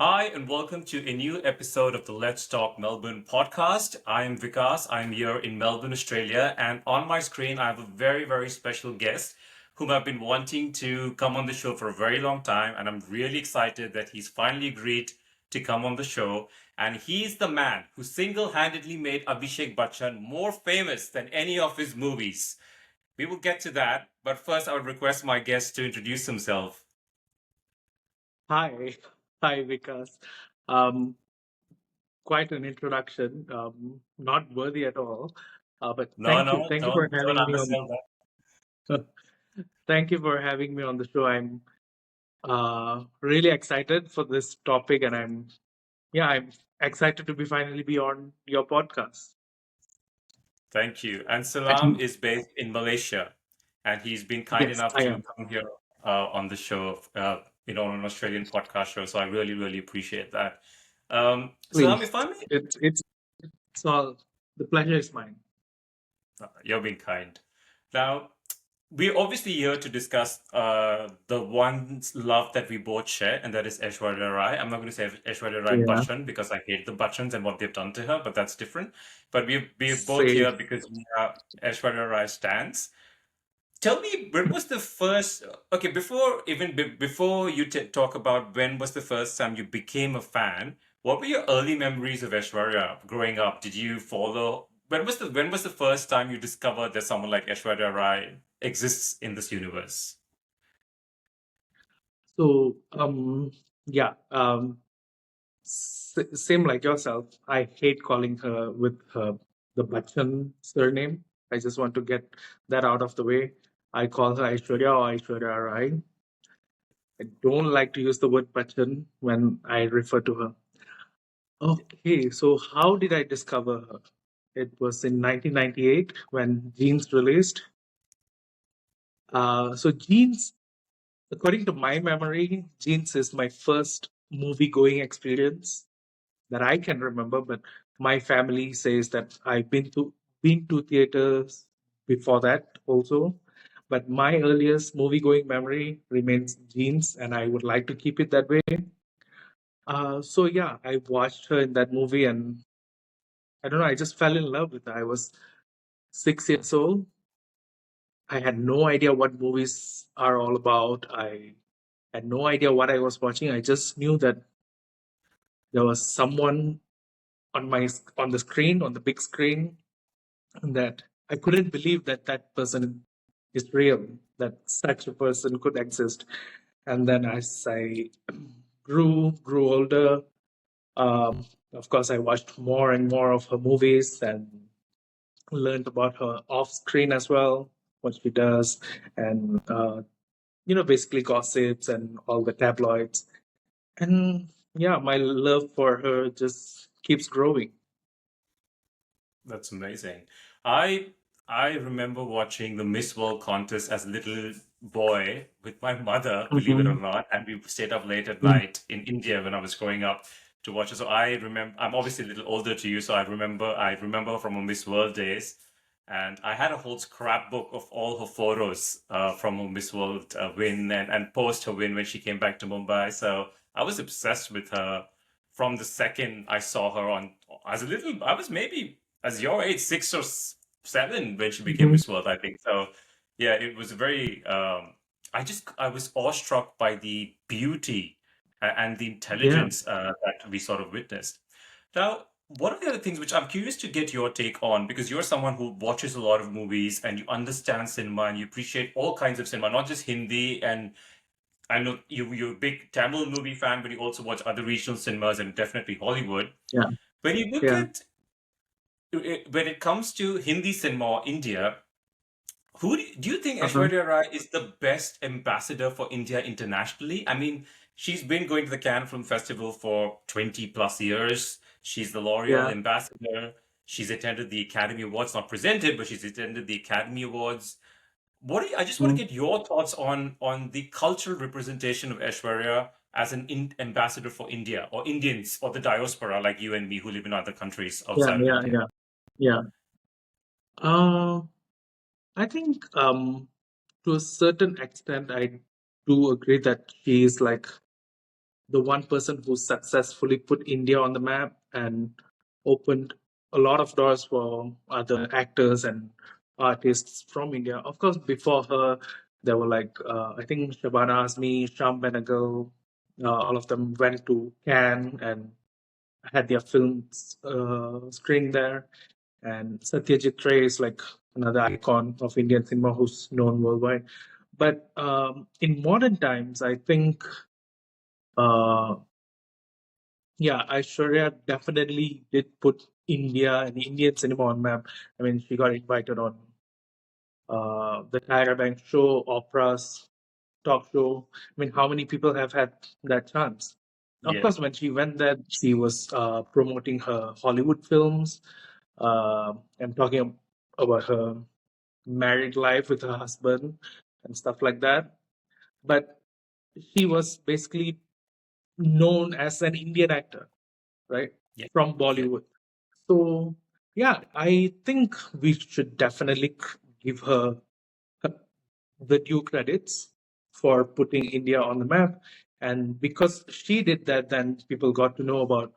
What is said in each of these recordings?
Hi, and welcome to a new episode of the Let's Talk Melbourne podcast. I am Vikas. I'm here in Melbourne, Australia, and on my screen, I have a very, very special guest whom I've been wanting to come on the show for a very long time, and I'm really excited that he's finally agreed to come on the show. And he's the man who single handedly made Abhishek Bachchan more famous than any of his movies. We will get to that, but first, I would request my guest to introduce himself. Hi, hi, Vikas. Um, Quite an introduction. Not worthy at all. But No, no, thank you for don't having me on. undersell that. Thank you for having me on the show. I'm really excited for this topic, and I'm excited to be finally be on your podcast. Thank you. And Silam And is based in Malaysia, and he's been kind yes, enough I to am. come here on the show, on an Australian podcast show. So I really, really appreciate that. Silam, Please, if I may, it's all the pleasure is mine. you're being kind. Now, we're obviously here to discuss the one love that we both share, and that is Aishwarya Rai. I'm not going to say Aishwarya Rai Yeah, Bachchan because I hate the Bachchans and what they've done to her, but that's different. But we're both same. here because we are Aishwarya Rai stans. Tell me, when was the first? Okay, before you talk about when was the first time you became a fan, what were your early memories of Aishwarya growing up? Did you follow? When was the first time you discovered that someone like Aishwarya Rai exists in this universe? So, yeah. Same like yourself. I hate calling her with the Bachchan surname. I just want to get that out of the way. I call her Aishwarya or Aishwarya Rai. I don't like to use the word Bachchan when I refer to her. Okay, so how did I discover her? It was in 1998 when Jeans released. So Jeans, according to my memory, Jeans is my first movie going experience that I can remember, but my family says that I've been to theaters before that also. But my earliest movie going memory remains Jeans, and I would like to keep it that way. So yeah, I watched her in that movie, and I don't know, I just fell in love with her. I was 6 years old. I had no idea what movies are all about. I had no idea what I was watching. I just knew that there was someone on the screen, on the big screen, that I couldn't believe that that person is real, that such a person could exist. And then as I grew older, of course, I watched more and more of her movies and learned about her off screen as well, what she does, and basically gossips and all the tabloids. And yeah, my love for her just keeps growing. That's amazing. I I remember watching the Miss World contest as a little boy with my mother, believe it or Mhm. not, and we stayed up late at night in India when I was growing up to watch it. So I remember I'm obviously a little older to you, so I remember from her Miss World days, and I had a whole scrapbook of all her photos from her Miss World win and post her win when she came back to Mumbai. So I was obsessed with her from the second I saw her on as a little. I was maybe as your age, 6 or 7 when she became Mhm. Miss World, I think. So yeah, it was very. I was awestruck by the beauty and the Yeah. intelligence that we sort of witnessed. Now, what are the other things which I'm curious to get your take on? Because you're someone who watches a lot of movies and you understand cinema and you appreciate all kinds of cinema, not just Hindi. And I know you're a big Tamil movie fan, but you also watch other regional cinemas and definitely Hollywood. Yeah. When you look Yeah. at when it comes to Hindi cinema or India, do you think Uh-huh. Aishwarya Rai is the best ambassador for India internationally? I mean, she's been going to the Cannes Film Festival for 20 plus years. She's the L'Oreal Yeah. ambassador. She's attended the Academy Awards, not presented, but she's attended the Academy Awards. I just want Mm. to get your thoughts on the cultural representation of Aishwarya as an ambassador for India or Indians or the diaspora like you and me who live in other countries Yeah. outside of Yeah. India. Yeah. Yeah. Uh, I think to a certain extent, I do agree that she is like the one person who successfully put India on the map and opened a lot of doors for other actors and artists from India. Of course, before her, there were like I think Shabana Azmi, Sham Benegal, all of them went to Cannes and had their films screened there. And Satyajit Ray is like another icon of Indian cinema who's known worldwide. But in modern times, I think, uh, yeah, Aishwarya definitely did put India and Indian cinema on map. I mean, she got invited on the Tyra Banks show, Oprah's talk show. I mean, how many people have had that chance? Of Yeah. course, when she went there, she was promoting her Hollywood films and talking about her married life with her husband and stuff like that. But she was basically known as an Indian actor, right? Yeah. From Yeah. Bollywood. So, yeah, I think we should definitely give her the due credits for putting India on the map. And because she did that, then people got to know about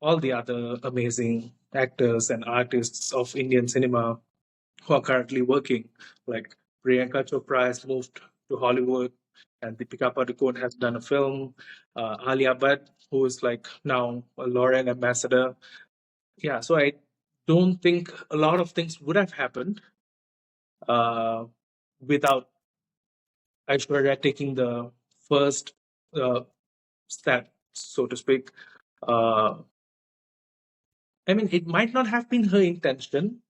all the other amazing actors and artists of Indian cinema who are currently working. Like Priyanka Chopra has moved to Hollywood, and Deepika Padukone has done a film. Alia Bhatt, who is like now a L'Oreal ambassador. Yeah, so I don't think a lot of things would have happened uh, without Aishwarya taking the first uh, step, so to speak. Uh, I mean, it might not have been her intention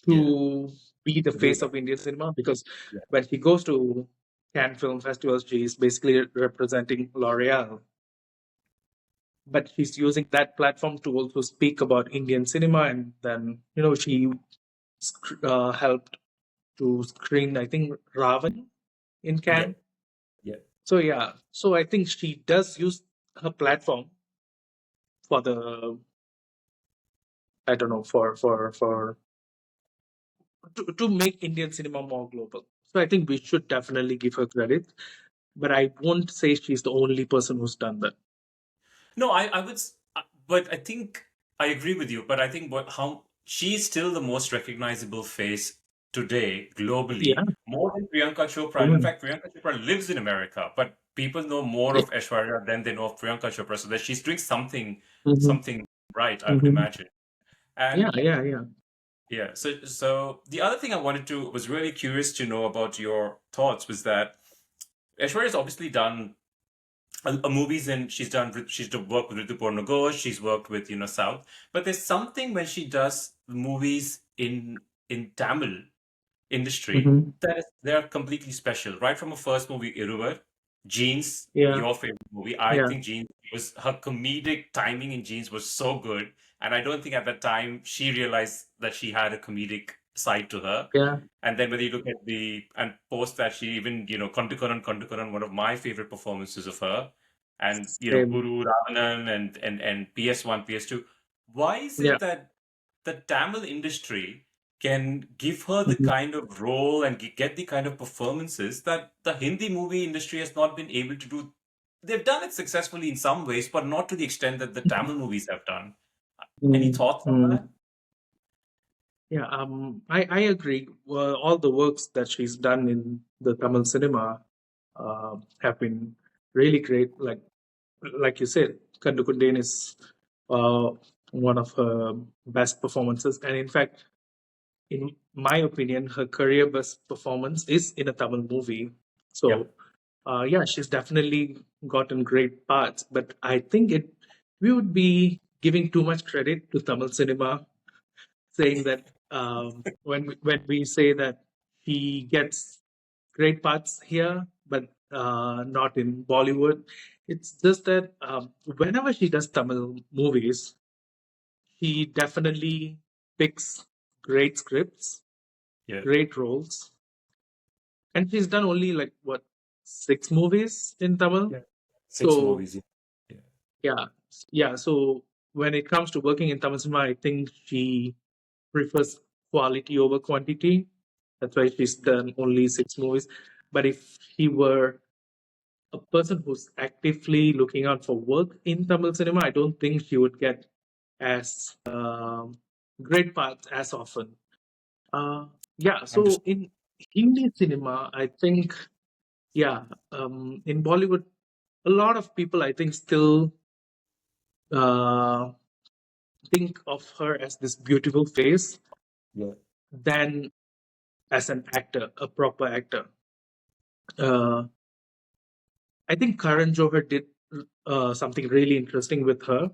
Yeah. to be the To do face that. of Indian cinema because Yeah. when she goes to Cannes Film Festivals, she is basically representing L'Oreal. But she's using that platform to also speak about Indian cinema, and then she helped to screen, I think, Ravan in Yeah. Cannes. Yeah. So yeah, so I think she does use her platform for the I don't know for to make Indian cinema more global. So I think we should definitely give her credit, but I won't say she's the only person who's done that. No, I would, but I think I agree with you. But I think how she's still the most recognizable face today Yeah. globally, more than Priyanka Chopra. And in Mm. fact, Priyanka Chopra lives in America, but people know more Yeah. of Aishwarya than they know of Priyanka Chopra. So that she's doing Hmm. something right, I would Hmm. imagine. Yeah, And yeah, yeah. yeah, so the other thing I wanted to was really curious to know about your thoughts was that Aishwarya has obviously done movies, and she's done work with Ritu Porno Ghosh, she's worked with South, but there's something when she does movies in Tamil industry Hmm. that is they're completely special. Right from her first movie, Iruvar, Jeans, Yeah, your favorite movie. I yeah, think Jeans was her comedic timing in Jeans was so good, and I don't think at that time she realized that she had a comedic side to her. yeah. And then when you look at the and post that she even, Kandukaran, one of my favorite performances of her, and Same. Guru, Ravanan, and PS1, PS2. Why is Yeah. it that the Tamil industry can give her the Hmm. kind of role and get the kind of performances that the Hindi movie industry has not been able to do? They've done it successfully in some ways, but not to the extent that the Tamil movies have done. Any thoughts on Mm. that? Yeah, I agree. Well, all the works that she's done in the Tamil cinema have been really great. Like you said, Kandukundin is uh, one of her best performances, and in fact, in my opinion, her career best performance is in a Tamil movie. Yep. So, yeah, she's definitely gotten great parts, but I think we would be giving too much credit to Tamil cinema, saying that when we say that she gets great parts here, but not in Bollywood. It's just that whenever she does Tamil movies, she definitely picks great scripts, Yeah. great roles, and she's done only like what 6 movies in Tamil. Yeah. Six So movies. Yeah. yeah, yeah. So when it comes to working in Tamil cinema, I think she prefers quality over quantity. That's why she's done only 6 movies. But if she were a person who's actively looking out for work in Tamil cinema, I don't think she would get as great parts as often. Uh, yeah, so Understood. in Hindi cinema, I think, yeah, in Bollywood, a lot of people, I think, still uh, think of her as this beautiful face Yeah. than as an actor, a proper actor. Uh, I think Karan Johar did something really interesting with her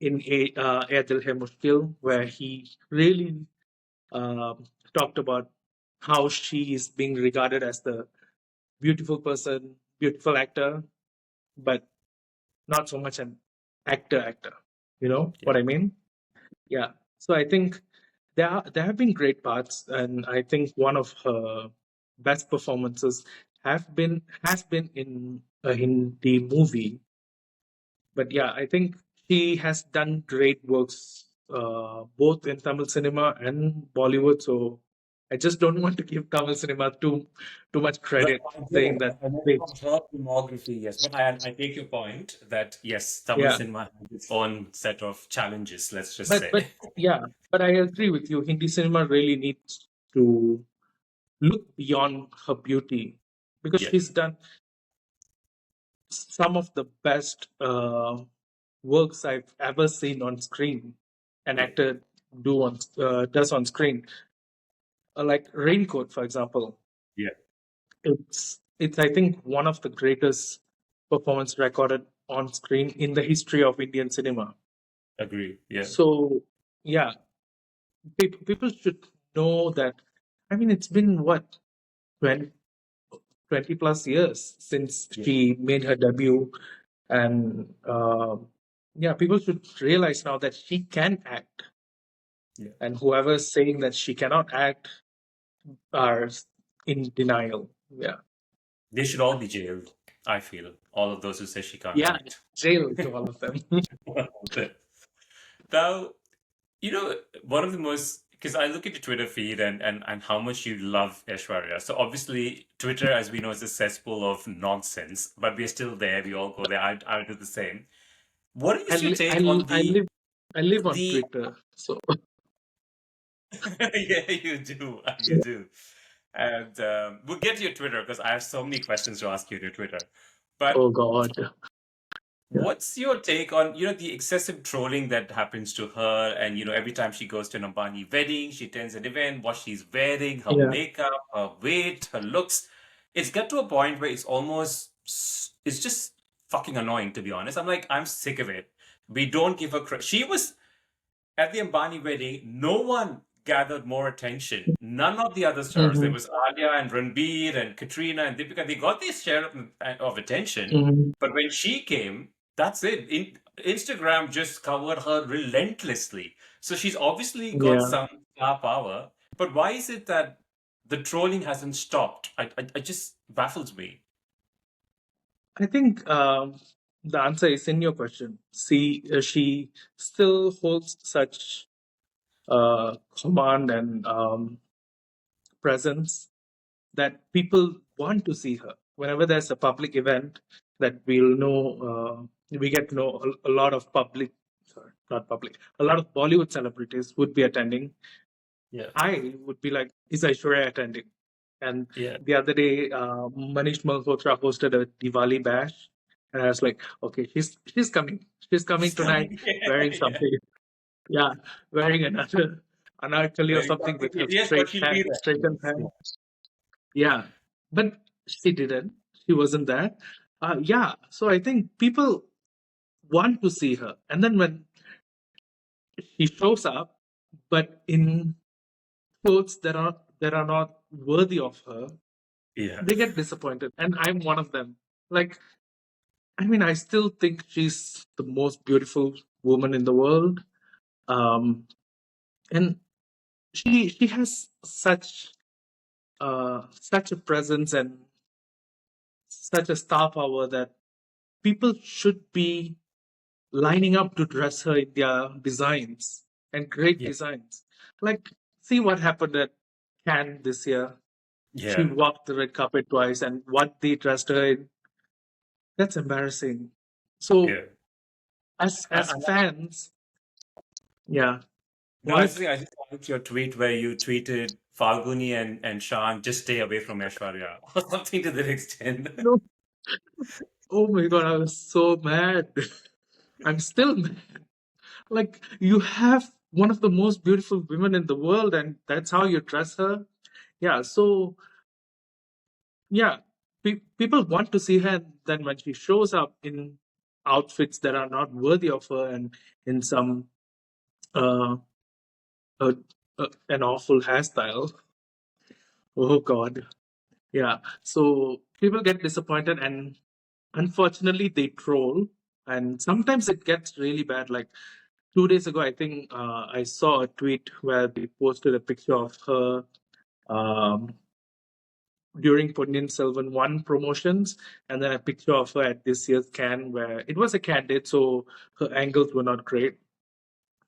in Air Dil Hai Mushkil, where he really talked about how she is being regarded as the beautiful person, beautiful actor, but not so much an actor. You know Yeah. what I mean? Yeah. So I think there have been great parts, and I think one of her best performances has been in a Hindi movie. But yeah, I think she has done great works both in Tamil cinema and Bollywood. So I just don't want to give Tamil cinema too much Right, credit, I get saying it. that And then they, from her filmography, yes. But I take your point that yes, Tamil yeah. cinema has its own set of challenges, let's just But say. yeah, but I agree with you. Hindi cinema really needs to look beyond her beauty because Yeah, she's done some of the best works I've ever seen on screen. An yeah, actor does on screen, like Raincoat, for example. yeah. It's I think one of the greatest performance recorded on screen in the history of Indian cinema. Agree. Yeah, So yeah, people should know that. I mean, it's been what 20, 20 plus years since yeah, she made her debut, and yeah, people should realize now that she can act, yeah. and whoever's saying that she cannot act are in denial. Yeah, They should all be jailed, I feel. All of those who say she can't yeah, act. jail to all of them. Now, one of the most because I look at your Twitter feed and how much you love Aishwarya. So obviously, Twitter, as we know, is a cesspool of nonsense, but we're still there. We all go there. I do the same. What I, is your li- I, take on l- I live on the Twitter, so yeah, you do. You do. And we'll get to your Twitter because I have so many questions to ask you on your Twitter. But oh god, yeah, what's your take on, the excessive trolling that happens to her? And, every time she goes to an Ambani wedding, she attends an event, what she's wearing, her yeah. makeup, her weight, her looks. It's got to a point where it's just fucking annoying, to be honest. I'm like, I'm sick of it. We don't give her credit. She was at the Ambani wedding, no one gathered more attention. None of the other stars. There Hmm. was Alia and Ranbir and Katrina and Deepika. They got their share of attention. Hmm. But when she came, that's it. Instagram just covered her relentlessly. So she's obviously got Yeah, some star power. But why is it that the trolling hasn't stopped? I just baffles me. I think the answer is in your question. See, she still holds such command and presence that people want to see her. Whenever there's a public event that we get to know a lot of sorry, not public, a lot of Bollywood celebrities would be attending. Yeah. I would be like, is Aishwarya attending? And Yeah. the other day, Manish Malhotra hosted a Diwali bash, and I was like, okay, she's coming. She's coming She's tonight, coming. wearing Yeah. something. Yeah, wearing another anarkali or Very something with her complicated. Yes, but she'll be there. straightened Yes. hair. Yeah. Yeah, but she didn't. She wasn't there. Yeah, so I think people want to see her, and then when she shows up, but in clothes that are not worthy of her, Yeah. they get disappointed, and I'm one of them. Like, I mean, I still think she's the most beautiful woman in the world, and she has such a presence and such a star power that people should be lining up to dress her in their designs and great Yeah. designs. Like, see what happened at Cannes this year. She Yeah. walked the red carpet twice, and what they dressed her in. That's embarrassing. So Yeah. as And fans, yeah, no, what? I just liked your tweet where you tweeted Falguni and Sean just stay away from Aishwarya or something to that extent. No. Oh my god, I was so mad. I'm still mad. Like, you have one of the most beautiful women in the world, and that's how you dress her. Yeah, so yeah, people want to see her, and then when she shows up in outfits that are not worthy of her and in some uh, uh, an awful hairstyle, oh god, yeah. So people get disappointed, and unfortunately, they troll, and sometimes it gets really bad. Like 2 days ago, I think I saw a tweet where they posted a picture of her um, during Ponniyin Selvan 1 promotions, and then a picture of her at this year's Cannes, where it was a candid, so her angles were not great.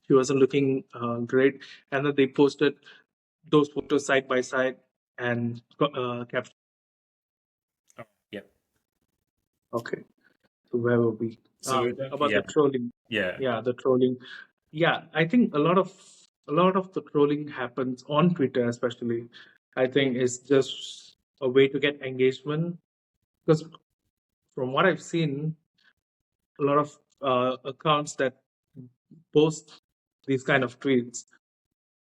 She wasn't looking great. And then they posted those photos side by side and caption. Oh, yeah. Okay, so where were we? So About yeah, the trolling. yeah, Yeah, the trolling. Yeah, I think a lot of the trolling happens on Twitter, especially. I think it's just a way to get engagement because from what I've seen, a lot of accounts that post these kind of tweets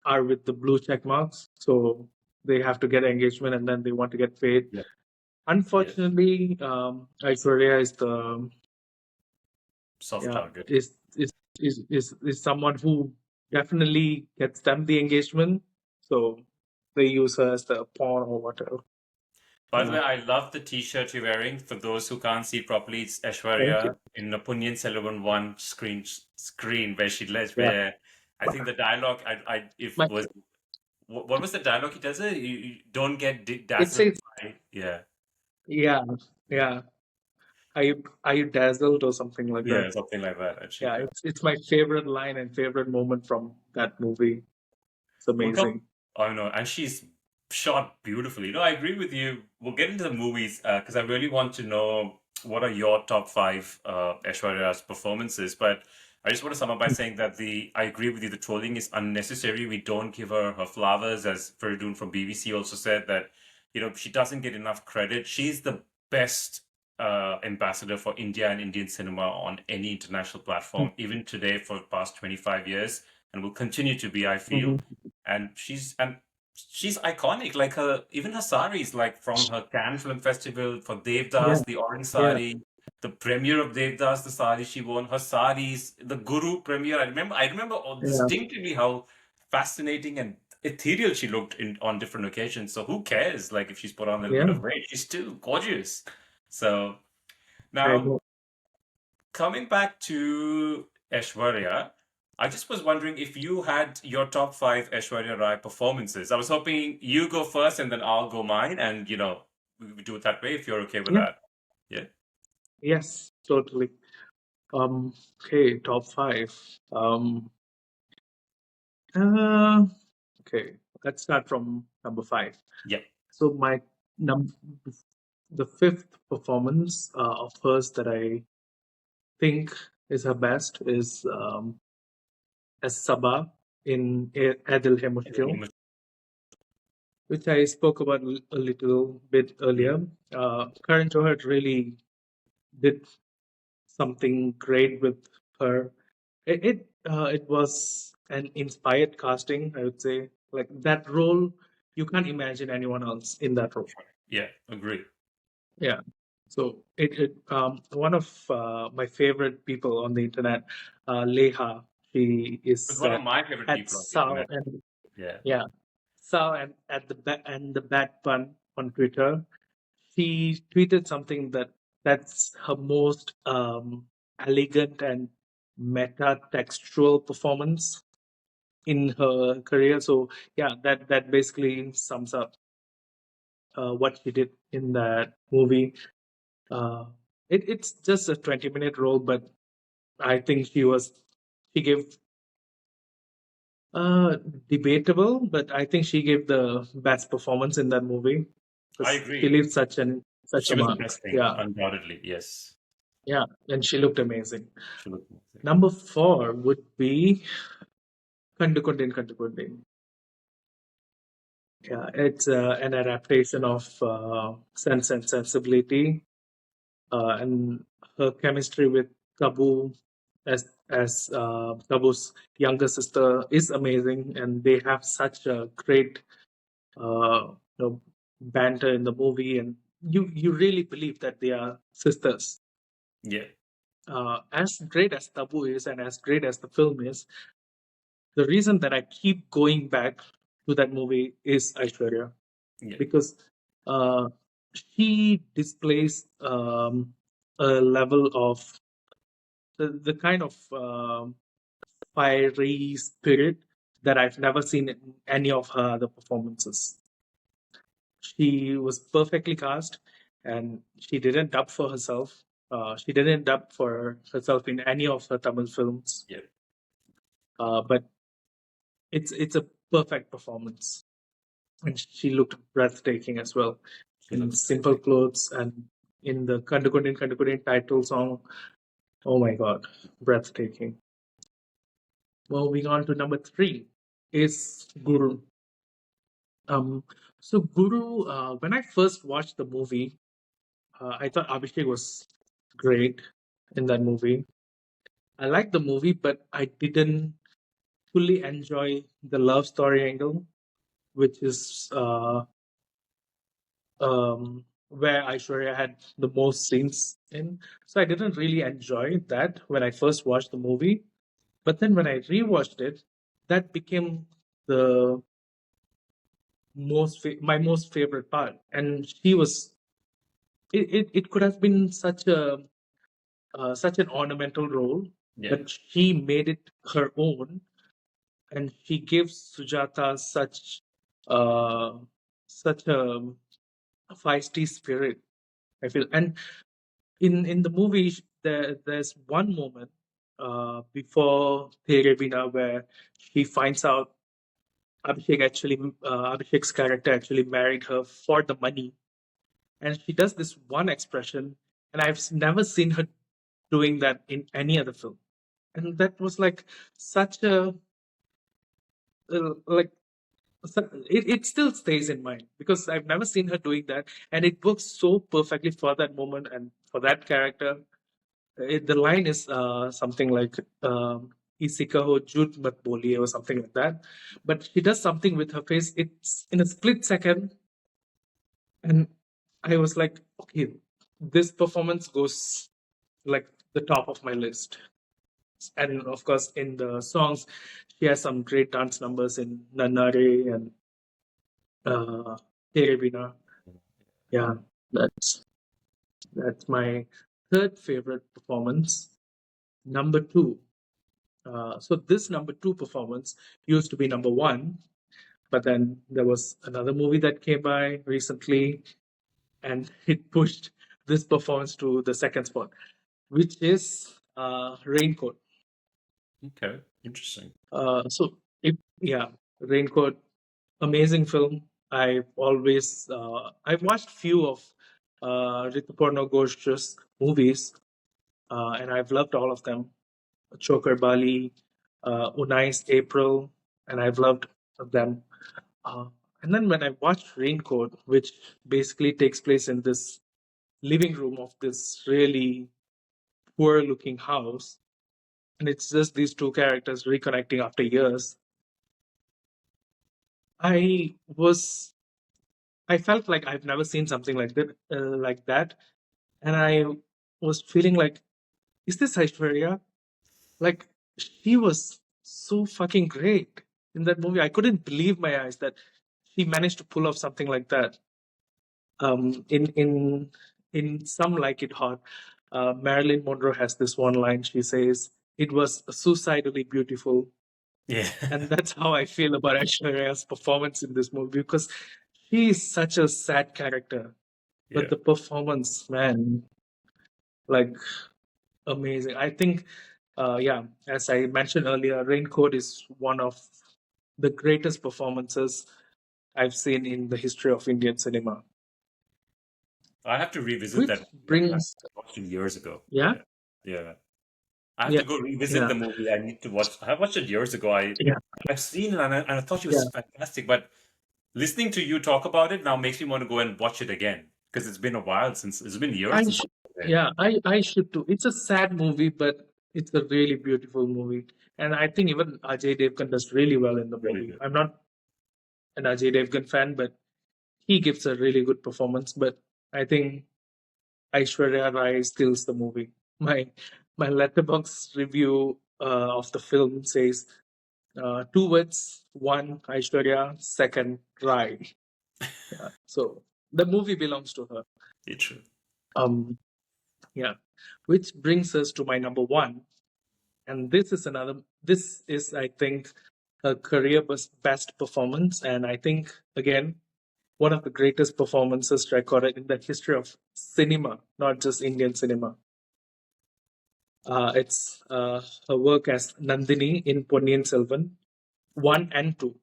are with the blue check marks, so they have to get engagement and then they want to get paid. yeah, yeah. Unfortunately, Aishwarya is the Soft yeah target. is someone who definitely gets them the engagement, so they use her as the pawn or whatever. By the Yeah, way, I love the T-shirt you're wearing. For those who can't see properly, it's thank you. Aishwarya in Napunyan Selvan one screen where she lets Yeah, where I think the dialogue I if my was what was the dialogue he tells her? You don't get it dazzled says by yeah yeah, yeah. Are you dazzled or something like that? yeah something like that actually Yeah, yeah. it's my favorite line and favorite moment from that movie. It's We'll come. amazing. Oh no, and she's shot beautifully. No, I agree with you. We'll get into the movies because I really want to know what are your top five Aishwarya's performances. But I just want to sum up by saying that the I agree with you. The trolling is unnecessary. We don't give her her flowers, as Feridun from BBC also said that she doesn't get enough credit. She's the best ambassador for India and Indian cinema on any international platform, even today for the past 25 years, and will continue to be. I feel Mm-hmm. and she's iconic. Like her, even her saris, like from her Cannes Film Festival for Yeah, Devdas, the orange yeah, sari, the premiere of Devdas, the sari she wore, her saris, the Guru premiere. I remember yeah, distinctively how fascinating and ethereal she looked in on different occasions. So who cares? Like if she's put on a little bit yeah. of weight, she's still gorgeous. So I now know. coming back to Aishwarya, I just was wondering if you had your top five Aishwarya Rai performances. I was hoping you go first and then I'll go mine, and we do it that way if you're okay with Yeah, that. Yeah. yes, totally. Okay, top five. Um, uh, okay, let's start from number five. Yeah. So my num the fifth performance of hers that I think is her best is as Sabah in Adil Hai Mushkil, which I spoke about a little bit Yeah. earlier. Karan Johar really did something great with her. It was an inspired casting, I would say. Like that role, you can't imagine anyone else in that role. Yeah. Agree. Yeah. So it one of my favorite people on the internet, Leha. She It's is one of my favorite at people on the Sao internet. and Yeah. yeah, Sao and at the Bad Pun on Twitter. She tweeted something that's her most elegant and meta textual performance in her career. So yeah, that basically sums up what she did in that movie. Uh, it's just a 20-minute role, but I think she gave uh debatable, but I think she gave the best performance in that movie I because she agree. leaves such a She was the mark. best thing, Yeah, undoubtedly. Yes. Yeah, and she looked amazing. She looked amazing. Number four would be Kandukundin Kandukundin. Yeah, it's an adaptation of Sense and Sensibility, and her chemistry with Tabu as Tabu's younger sister is amazing, and they have such a great banter in the movie, and you really believe that they are sisters. Yeah, As great as Tabu is, and as great as the film is, the reason that I keep going back to that movie is Aishwarya, yeah, because uh, she displays a level of the kind of fiery spirit that I've never seen in any of her other performances. She was perfectly cast, and she didn't dub for herself. She didn't dub for herself in any of her Tamil films, yeah. but it's a perfect performance, and she looked breathtaking as well She in looks simple amazing. clothes and in the Kandukundin Kandukundin title song. Oh my god, breathtaking. Moving on to number three is Guru. Um, so Guru, when I first watched the movie, I thought Abhishek was great in that movie. I liked the movie, but I didn't fully enjoy the love story angle, which is where Aishwarya had the most scenes in. So I didn't really enjoy that when I first watched the movie. But then when I rewatched it, that became the my most favorite part. And she was it could have been such an ornamental role, Yeah, but she made it her own, and she gives Sujata uh, such a feisty spirit. I feel, and in the movie, there's one moment before Terebina where she finds out Abhishek's character actually married her for the money, and she does this one expression, and never seen her doing that in any other film, and that was like such a like it still stays in mind because I've never seen her doing that, and it works so perfectly for that moment and for that character. The line is something like "Isi kaho jhoot mat boliye" or something like that, but she does something with her face. It's in a split second, and I was like, okay, this performance goes like the top of my list. And of course, in the songs, she has some great dance numbers in Nanare and uh, Terebina. Yeah, that's that's my third favorite performance. Number two. So this number two performance used to be number one, but then there was another movie that came by recently, and it pushed this performance to the second spot, which is Raincoat. okay, interesting. Yeah, Raincoat, amazing film. I've watched few of Rituparno Ghosh's movies, and I've loved all of them. Choker Bali, Unai's April, and I've loved them. Uh, and then when I watched Raincoat, which basically takes place in this living room of this really poor looking house, and it's just these two characters reconnecting after years. I was I felt like I've never seen something like that, and I was feeling like, is this Aishwarya? Like, she was so fucking great in that movie. I couldn't believe my eyes that she managed to pull off something like that. In Some Like It Hot, Marilyn Monroe has this one line. She says, "It was suicidally beautiful," Yeah, and that's how I feel about Aishwarya's performance in this movie because she is such a sad character, but yeah. the performance, man, like amazing. I think, yeah, as I mentioned earlier, Raincoat is one of the greatest performances I've seen in the history of Indian cinema. I have to revisit that Which movie. I brings, watched it years ago. yeah, Yeah. Yeah. I have yeah, to go revisit yeah, the movie. I need to watch. I watched it years ago. yeah, I've seen it and I thought it yeah. was fantastic. But listening to you talk about it now makes me want to go and watch it again because it's been a while since it's been years I since sh- I watched it. yeah, I should too. It's a sad movie, but it's a really beautiful movie. And I think even Ajay Devgan does really well in the Really movie. good. I'm not an Ajay Devgan fan, but he gives a really good performance. But I think Aishwarya Rai steals the movie. My letterbox review of the film says two words: one Aishwarya, second Rai. Yeah. So the movie belongs to her. It's true. Um, yeah. Which brings us to my number one, and this is another. This is, I think, her career best performance, and I think again one of the greatest performances recorded in the history of cinema, not just Indian cinema. It's her work as Nandini in Ponniyin Selvan 1 and 2.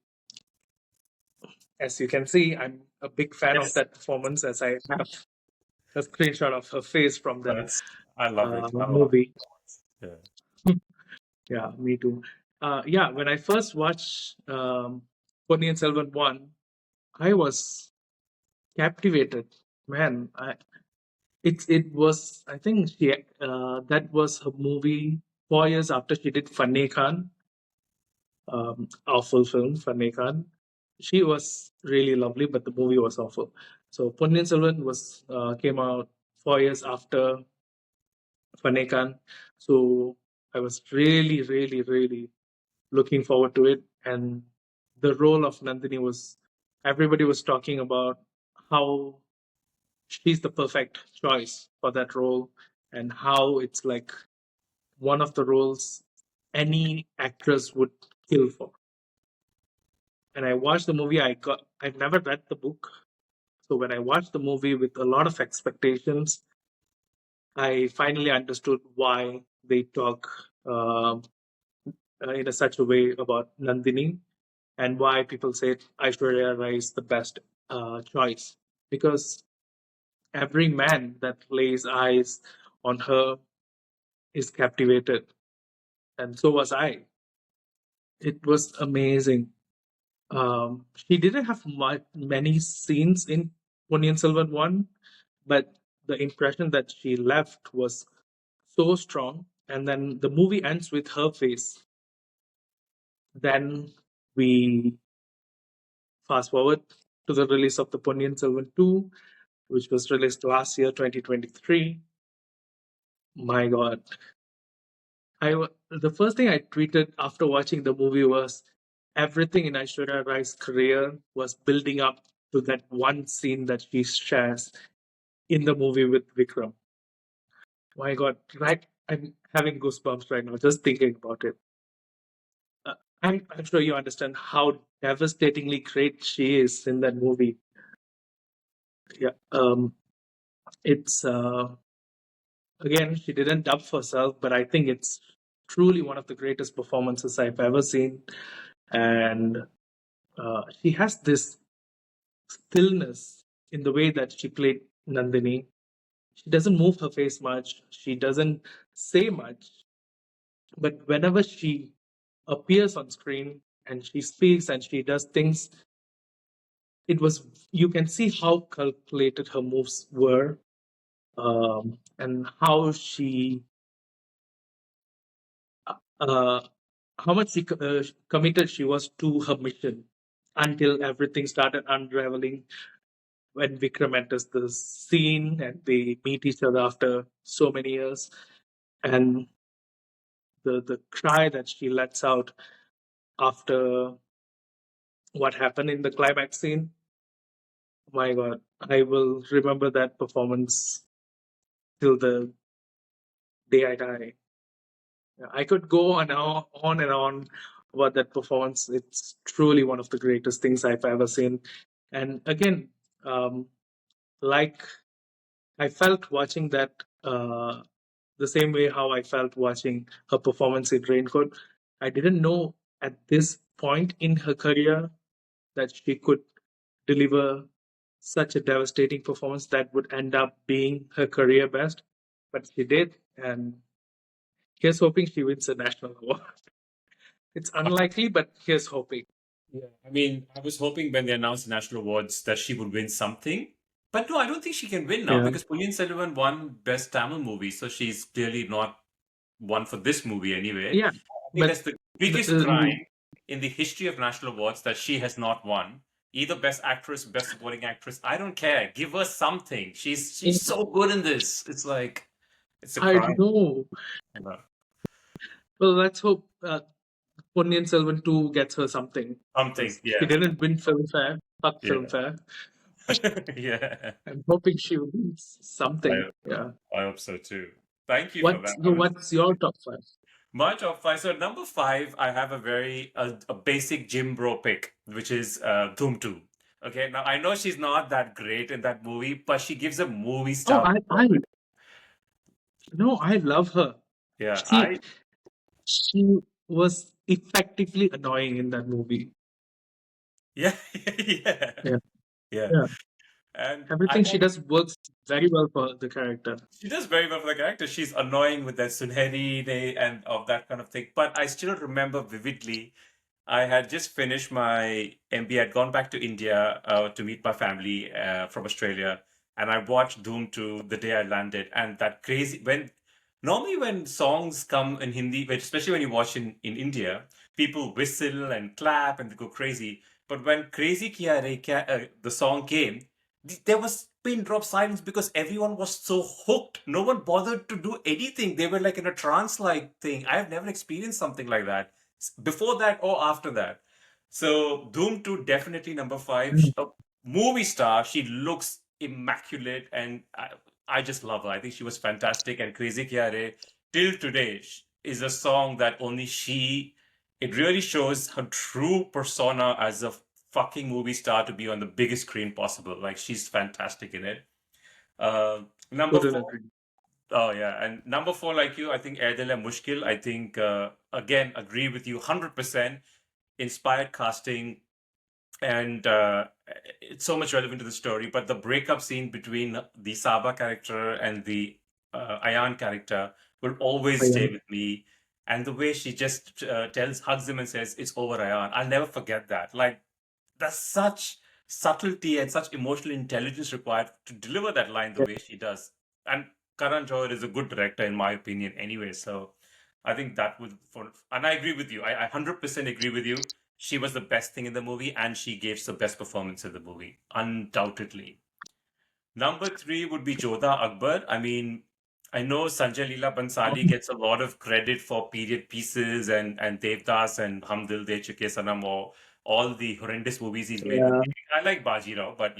As you can see, I'm a big fan of Yes. that performance as I have a screenshot of her face from that That's I love it. I love movie. it. Yeah. Yeah, me too. Yeah, when I first watched Ponniyin Selvan 1, I was captivated. Man, it was, I think that was her movie 4 years after she did Fanny Khan, awful film, Fanny Khan. She was really lovely, but the movie was awful. So Ponniyin Selvan was came out 4 years after Fanny Khan. So I was really, really, really looking forward to it. And the role of Nandini was, everybody was talking about how she's the perfect choice for that role and how it's like one of the roles any actress would kill for. And I watched the movie. I've never read the book. So when I watched the movie with a lot of expectations, I finally understood why they talk in such a way about Nandini and why people say Aishwarya Rai is the best choice. Because every man that lays eyes on her is captivated. And so was I. It was amazing. She didn't have many scenes in Ponniyin Selvan 1, but the impression that she left was so strong. And then the movie ends with her face. Then we fast forward to the release of the Ponniyin Selvan 2, which was released last year, 2023. My God. The first thing I tweeted after watching the movie was everything in Aishwarya Rai's career was building up to that one scene that she shares in the movie with Vikram. My God, right? I'm having goosebumps right now just thinking about it. I'm sure you understand how devastatingly great she is in that movie. Yeah, it's again, she didn't dub herself, but I think it's truly one of the greatest performances I've ever seen. And she has this stillness in the way that she played Nandini. She doesn't move her face much. She doesn't say much. But whenever she appears on screen and she speaks and she does things, it was you can see how calculated her moves were, and uh, how much committed she was to her mission until everything started unraveling when Vikram enters the scene and they meet each other after so many years, and the cry that she lets out after what happened in the climax scene. My God, I will remember that performance till the day I die. Yeah, I could go on and on about that performance. It's truly one of the greatest things I've ever seen. And again, um, like I felt watching that the same way how I felt watching her performance in Raincoat. I didn't know at this point in her career that she could deliver such a devastating performance that would end up being her career best. But she did, and here's hoping she wins a national award. It's unlikely, but here's hoping. Yeah, I mean, I was hoping when they announced the national awards that she would win something. But no, I don't think she can win now Yeah, because Pullian Selvan won Best Tamil Movie, so she's clearly not won for this movie anyway. yeah, I think but that's the the, biggest crime in the history of national awards that she has not won. Either Best Actress, Best Supporting Actress, I don't care. Give her something. She's so good in this. It's like it's a I crime. know. You Well, let's hope Ponniyin Selvan 2 gets her something. Something, Because she yeah. didn't win Filmfare, fuck Yeah. Filmfare. Yeah. I'm hoping she wins something. I, Yeah. I hope so too. Thank you for that. I was What's your top five? my top five. So number five, I have a basic gym bro pick, which is Doom 2. Okay, now I know she's not that great in that movie, but she gives a movie Oh, star I performance. no, I love her. Yeah, She she was effectively annoying in that movie. yeah, yeah, Yeah, yeah. yeah. And I Everything she know does works very well for the character. she does very well for the character. She's annoying with that Sunheri day and of that kind of thing. But I still remember vividly I had just finished my MBA. I'd gone back to India to meet my family from Australia, and I watched Doom 2 the day I landed. And that crazy when normally when songs come in Hindi, especially when you watch in India, people whistle and clap and they go crazy. But when Crazy Kiya Re Kya, the song came, there was pin drop silence because everyone was so hooked. No one bothered to do anything. They were like in a trance like thing. I have never experienced something like that before that or after that. So Doom 2 definitely number five. Mm. A movie star. She looks immaculate and I just love her. I think she was fantastic and Crazy Kiare till today is a song that only she it really shows her true persona as a fucking movie star to be on the biggest screen possible. Like she's fantastic in it. Number Couldn't four, agree. oh yeah, and number four, like you, I think Erdel and Mushkil. I think again agree with you 100%. Inspired casting, and it's so much relevant to the story. But the breakup scene between the Saba character and the Ayan character will always Yeah, stay with me. And the way she just hugs him and says, "It's over, Ayan." I'll never forget that. Like there's such subtlety and such emotional intelligence required to deliver that line the yeah, way she does. And Karan Johar is a good director, in my opinion, anyway. So I think that would, and I agree with you. I 100% agree with you. She was the best thing in the movie, and she gave the best performance in the movie, undoubtedly. Number three would be Jodha Akbar. I mean, I know Sanjay Leela Bansali um, gets a lot of credit for period pieces and Devdas and Hum Dil De Chuke Sanam or all the horrendous movies he's made with yeah, me. I like Bajirao, but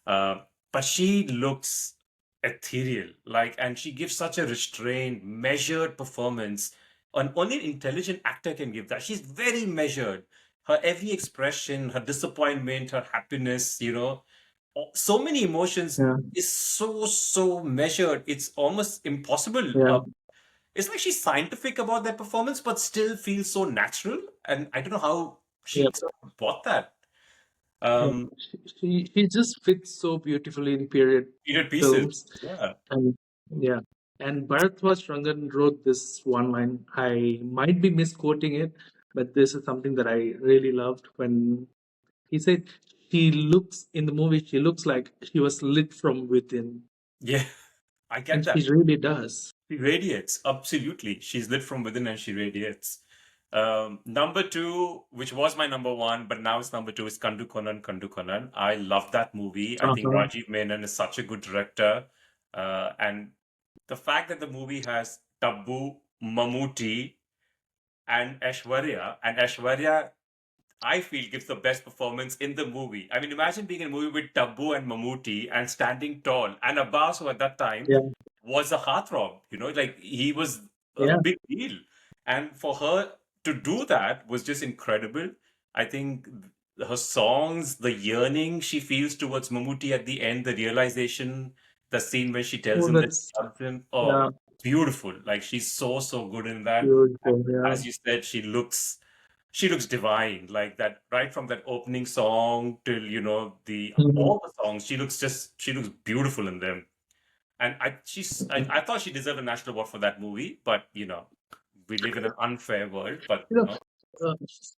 uh, but she looks ethereal, like, and she gives such a restrained, measured performance. And only an intelligent actor can give that. She's very measured. Her every expression, her disappointment, her happiness, so many emotions yeah, is so measured. It's almost impossible. yeah, It's like she's scientific about that performance, but still feels so natural. And I don't know how yeah. she sort of bought that. Yeah. Um, She just fits so beautifully in period Period pieces. films. Yeah. And yeah. And Bharatwaj Rangan wrote this one line. I might be misquoting it, but this is something that I really loved when he said she looks in the movie, she looks like she was lit from within. Yeah, I And get that. she really does. She radiates. Absolutely. She's lit from within and she radiates. Number two, which was my number one, but now it's number two, is Kandu Konan, Kandu Konan. I love that movie. I think Uh-huh. Rajiv Menon is such a good director. And the fact that the movie has Tabu, Mammootty, and Aishwarya I feel gives the best performance in the movie. I mean, imagine being in a movie with Tabu and Mammootty and standing tall. And Abbas, who at that time Yeah. was a heartthrob, like he was a Yeah. big deal. And for her to do that was just incredible. I think her songs, the yearning she feels towards Mammootty at the end, the realization, the scene when she tells Oh, him that that's she loves him. Oh, yeah, beautiful. Like she's so good in that. beautiful. Yeah. As you said, she looks divine, like that, right from that opening song till the Mhm. all the songs. She looks beautiful in them, and I thought she deserved a national award for that movie, but we live in an unfair world. But You know,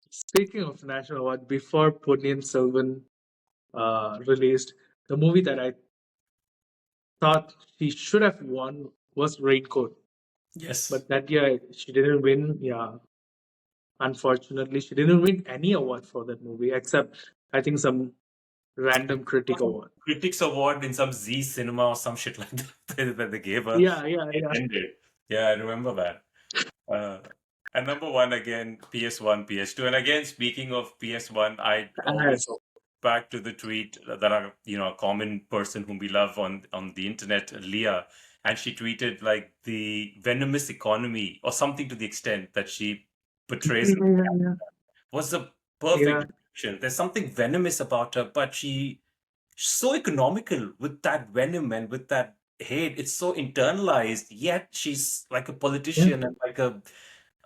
speaking of national award, before Ponniyin Selvan released, the movie that I thought she should have won was Raincoat. yes, But that year she didn't win. Yeah, unfortunately, she didn't win any award for that movie except I think some random critic some award. critics award in some Z cinema or some shit like that that they gave her. Yeah, yeah, It yeah. ended. Yeah, I remember that. Uh, and number one again, PS1, PS2. And again, speaking of PS1, I always Yes. go back to the tweet that a common person whom we love on the internet, Leah, and she tweeted like the venomous economy or something to the extent that she portrays Yeah, was a yeah, perfect description. There's something venomous about her, but she's so economical with that venom and with that hate. It's so internalized, yet she's like a yeah, politician and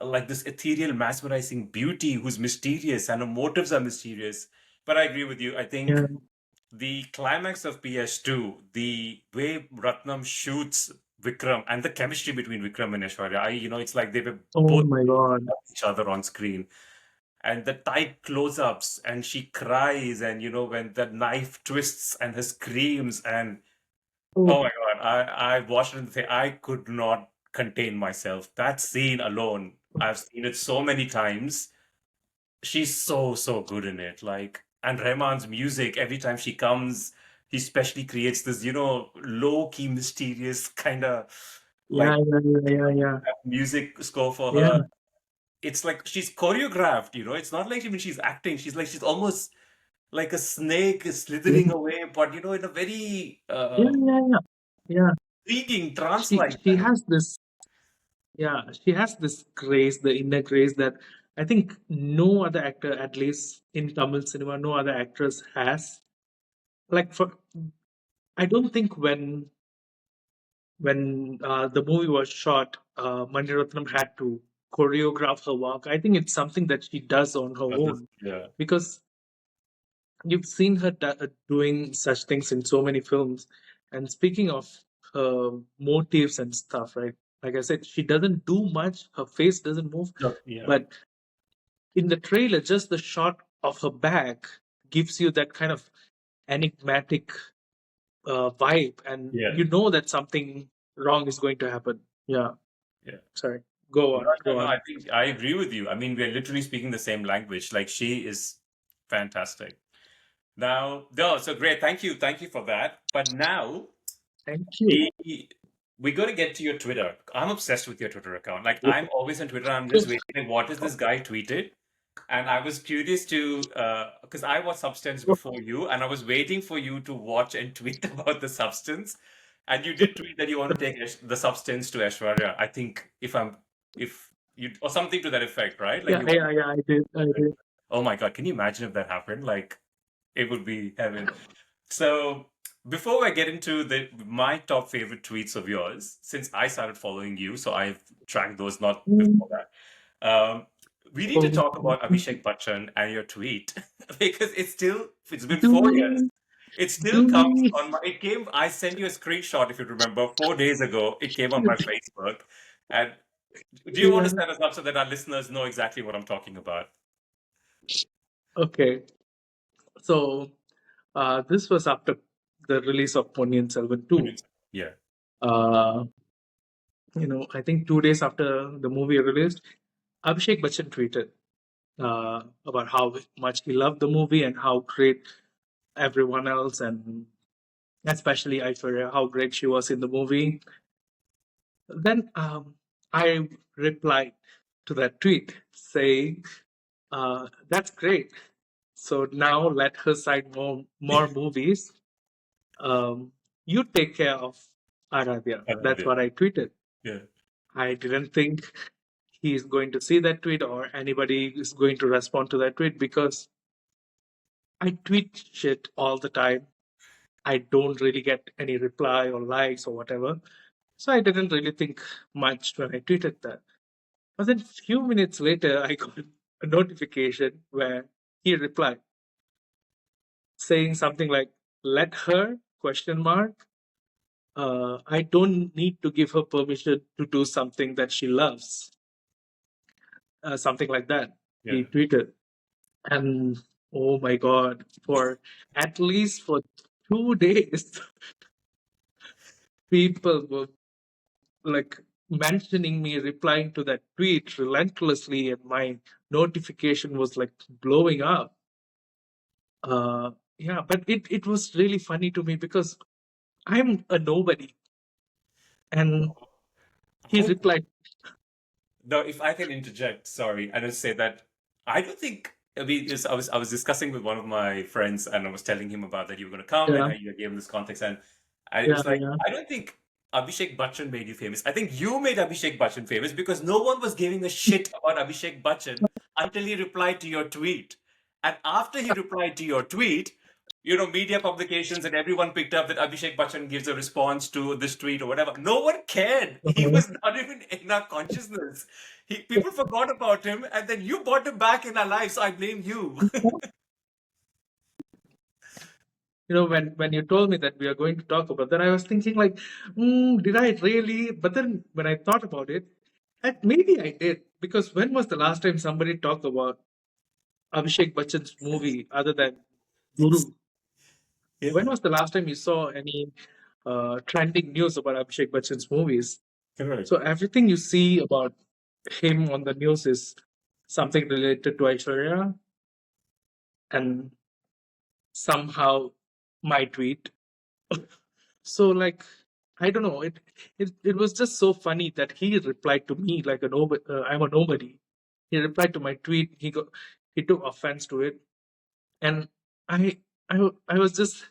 like this ethereal, mesmerizing beauty who's mysterious and her motives are mysterious. But I agree with you. I think yeah. the climax of PS2, the way Ratnam shoots Vikram and the chemistry between Vikram and Aishwarya, it's like they were Oh both my God. each other on screen. And the tight close-ups, and she cries, and when the knife twists and her screams, and Oh, oh my God, I watched it and say I could not contain myself. That scene alone, I've seen it so many times. She's so, so good in it. Like, and Rahman's music, every time she comes, he specially creates this, low-key, mysterious kind of yeah, like yeah, yeah, yeah, yeah. music score for Yeah, her. It's like she's choreographed, It's not like even she's acting. She's almost like a snake is yeah, slithering away, but in a very yeah, yeah, yeah. Yeah. intriguing, She trance-like she manner. has this yeah, she has this grace, the inner grace that I think no other actor, at least in Tamil cinema, no other actress has. Like for I don't think when the movie was shot, Mani Ratnam had to choreograph her walk. I think it's something that she does on her own Yeah, because you've seen her doing such things in so many films. And speaking of her motives and stuff, right? Like I said, she doesn't do much. Her face doesn't move, yeah, but in the trailer, just the shot of her back gives you that kind of enigmatic vibe, and yeah, you know that something wrong is going to happen. Yeah, yeah. sorry. Go No, on, no, go no. on. I think I agree with you. I mean, we're literally speaking the same language. Like she is fantastic. Now, no, so great. Thank you for that. But now Thank you. we got to get to your Twitter. I'm obsessed with your Twitter account. Like I'm always on Twitter. I'm just waiting. Like, what is this guy tweeted? And I was curious to, because I watched Substance before you, and I was waiting for you to watch and tweet about the Substance. And you did tweet that you want to take the Substance to Aishwarya. I think if you, or something to that effect, right? Like Yeah, you want. yeah, yeah. I did. I did. Oh my God, can you imagine if that happened? Like it would be heaven. So before I get into my top favorite tweets of yours, since I started following you, so I've tracked those not before that. Um, we need to Oh, talk about Abhishek Bachchan and your tweet because it's been do 4 years. we? It still Do comes we? on it came, I sent you a screenshot if you remember 4 days ago. It came on my Facebook. And do you want to Yeah. set us up so that our listeners know exactly what I'm talking about? Okay. So this was after the release of Ponniyin Selvan 2. Yeah. Uh, I think 2 days after the movie released, Abhishek Bachchan tweeted about how much he loved the movie and how great everyone else, and especially Aishwarya, how great she was in the movie. Then I replied to that tweet saying, "That's great. So now let her cite more movies. Um, you take care of Aradhya." I love That's it. what I tweeted. Yeah. I didn't think he is going to see that tweet or anybody is going to respond to that tweet because I tweet shit all the time. I don't really get any reply or likes or whatever. So I didn't really think much when I tweeted that. But then few minutes later, I got a notification where he replied saying something like, "Let her?" question mark. I don't need to give her permission to do something that she loves. Something like that. Yeah. He tweeted, and oh my god, for at least for 2 days, people were like mentioning me replying to that tweet relentlessly, and my notification was like blowing up. Uh, yeah, but it was really funny to me because I'm a nobody, and he How replied, Now, if I can interject, sorry, and just say that I don't think. I mean, I was discussing with one of my friends, and I was telling him about that you were going to come, and "Yeah, I gave him this context, and I yeah, was like, yeah, I don't think Abhishek Bachchan made you famous. I think you made Abhishek Bachchan famous because no one was giving a shit about Abhishek Bachchan until he replied to your tweet, and after he replied to your tweet, media publications and everyone picked up that Abhishek Bachchan gives a response to this tweet or whatever. No one cared. He uh-huh." was not even in our consciousness. People forgot about him, and then you brought him back in our lives. So I blame you. When you told me that we are going to talk about that, I was thinking like, did I really? But then when I thought about it, maybe I did, because when was the last time somebody talked about Abhishek Bachchan's movie other than Yes. Guru? When Yeah, was the last time you saw any trending news about Abhishek Bachchan's movies? correct. So everything you see about him on the news is something related to Aishwarya, and somehow my tweet. So like, I don't know. It was just so funny that he replied to me like a nobody. I'm a nobody. He replied to my tweet. He took offense to it, and I was just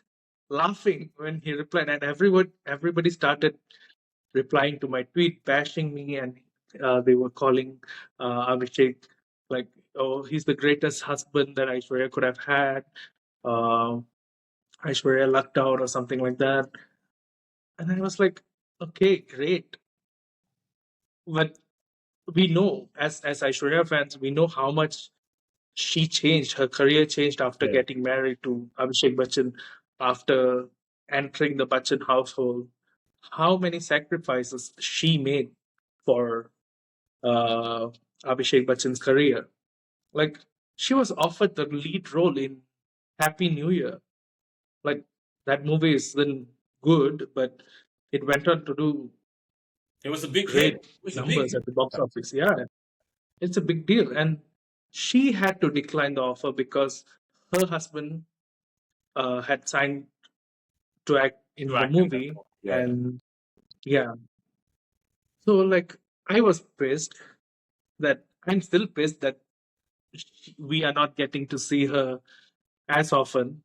laughing when he replied, and everybody started replying to my tweet, bashing me, and they were calling Abhishek like, "Oh, he's the greatest husband that Aishwarya could have had. Uh, Aishwarya lucked out," or something like that. And I was like, "Okay, great." But we know, as Aishwarya fans, we know how much she changed. Her career changed after Yeah. getting married to Abhishek Bachchan, after entering the Bachchan household. How many sacrifices she made for uh, Abhishek Bachchan's career. Like, she was offered the lead role in Happy New Year. Like, that movie isn't good, but it went on to do It was a big hit. great It was a big numbers hit. at the box office. Yeah, it's a big deal. And she had to decline the offer because her husband had signed to act To in the act in that movie. role. Yeah. And yeah, so like, I was pissed that I'm still pissed that we are not getting to see her as often